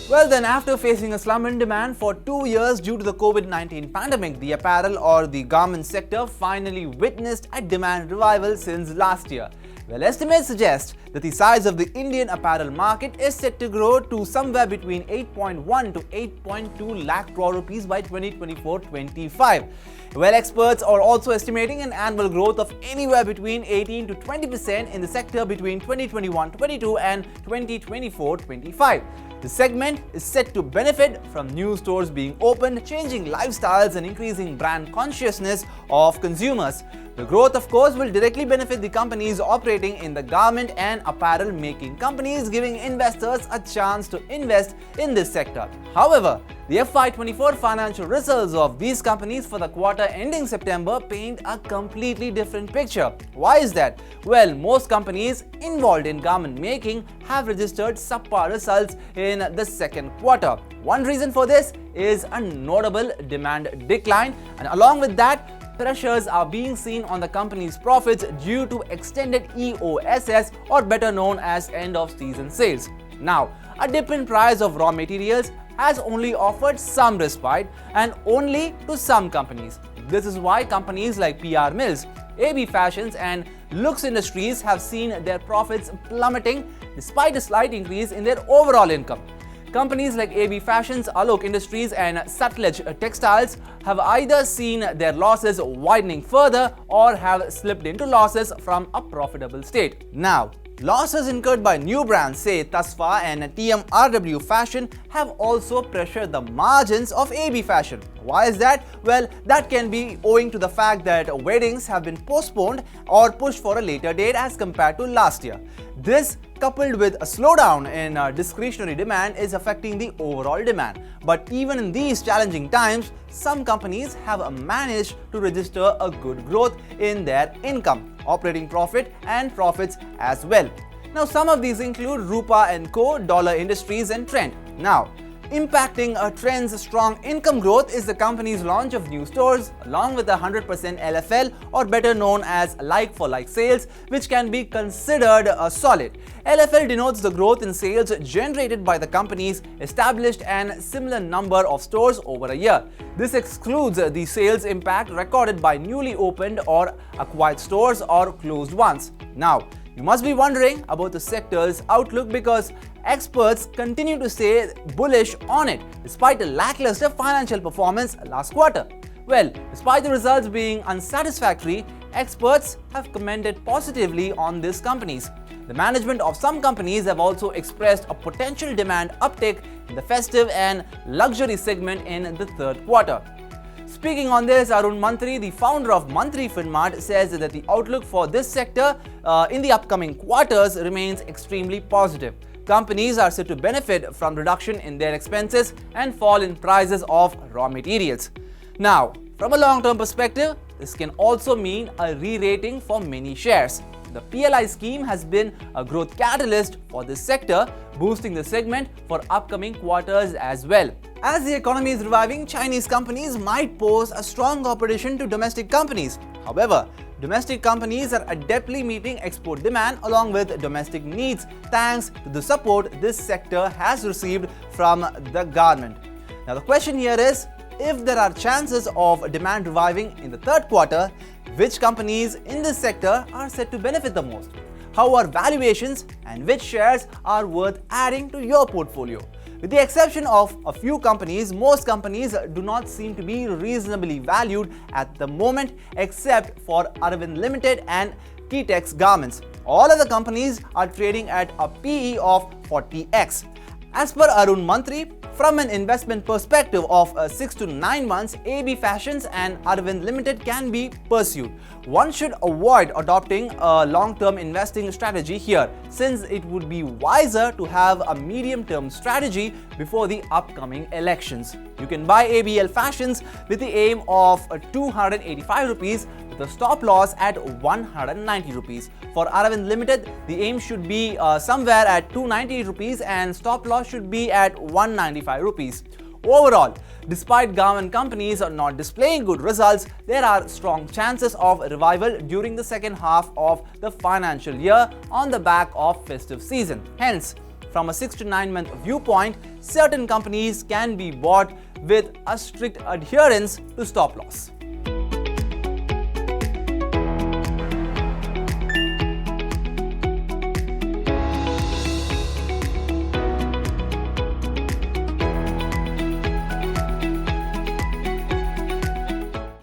Well then, after facing a slump in demand for 2 years due to the COVID-19 pandemic, the apparel or the garment sector finally witnessed a demand revival since last year. Well, estimates suggest that the size of the Indian apparel market is set to grow to somewhere between 8.1 to 8.2 lakh crore rupees by 2024-25. Well, experts are also estimating an annual growth of anywhere between 18 to 20% in the sector between 2021-22 and 2024-25. The segment is set to benefit from new stores being opened, changing lifestyles and increasing brand consciousness of consumers. The growth, of course, will directly benefit the companies operating in the garment and apparel making companies, giving investors a chance to invest in this sector. However, the FY24 financial results of these companies for the quarter ending September paint a completely different picture. Why is that? Well, most companies involved in garment making have registered subpar results in the second quarter. One reason for this is a notable demand decline, and along with that, pressures are being seen on the company's profits due to extended EOSS, or better known as end of season sales. Now, a dip in price of raw materials has only offered some respite, and only to some companies. This is why companies like PR Mills, AB Fashions and Lux Industries have seen their profits plummeting despite a slight increase in their overall income. Companies like AB Fashions, Alok Industries and Sutlej Textiles have either seen their losses widening further or have slipped into losses from a profitable state. Now, losses incurred by new brands, say Tasva and TMRW Fashion, have also pressured the margins of AB Fashion. Why is that? Well, that can be owing to the fact that weddings have been postponed or pushed for a later date as compared to last year. This, coupled with a slowdown in discretionary demand, is affecting the overall demand. But even in these challenging times, some companies have managed to register a good growth in their income, operating profit and profits as well. Now, some of these include Rupa & Co., Dollar Industries and Trent. Now, impacting Trend's strong income growth is the company's launch of new stores along with a 100% LFL, or better known as like-for-like sales, which can be considered solid. LFL denotes the growth in sales generated by the company's established and similar number of stores over a year. This excludes the sales impact recorded by newly opened or acquired stores or closed ones. Now, you must be wondering about the sector's outlook because experts continue to stay bullish on it despite a lackluster financial performance last quarter. Well, despite the results being unsatisfactory, experts have commented positively on these companies. The management of some companies have also expressed a potential demand uptick in the festive and luxury segment in the third quarter. Speaking on this, Arun Mantri, the founder of Mantri Finmart, says that the outlook for this sector in the upcoming quarters remains extremely positive. Companies are set to benefit from reduction in their expenses and fall in prices of raw materials. Now, from a long-term perspective, this can also mean a re-rating for many shares. The PLI scheme has been a growth catalyst for this sector, boosting the segment for upcoming quarters as well. As the economy is reviving, Chinese companies might pose a strong competition to domestic companies. However, domestic companies are adeptly meeting export demand along with domestic needs thanks to the support this sector has received from the government. Now, the question here is, if there are chances of demand reviving in the third quarter, which companies in this sector are set to benefit the most? How are valuations and which shares are worth adding to your portfolio? With the exception of a few companies, most companies do not seem to be reasonably valued at the moment except for Arvind Limited and T-Tex Garments. All other companies are trading at a PE of 40x. As per Arun Mantri, from an investment perspective of 6 to 9 months, AB Fashions and Arvind Limited can be pursued. One should avoid adopting a long-term investing strategy here, since it would be wiser to have a medium-term strategy before the upcoming elections. You can buy ABL Fashions with the aim of 285 rupees with a stop loss at 190 rupees. For Arvind Limited, the aim should be somewhere at 290 rupees and stop loss should be at 195 rupees. Overall, despite garment companies are not displaying good results, there are strong chances of revival during the second half of the financial year on the back of festive season. Hence, from a 6 to 9 month viewpoint, certain companies can be bought with a strict adherence to stop loss.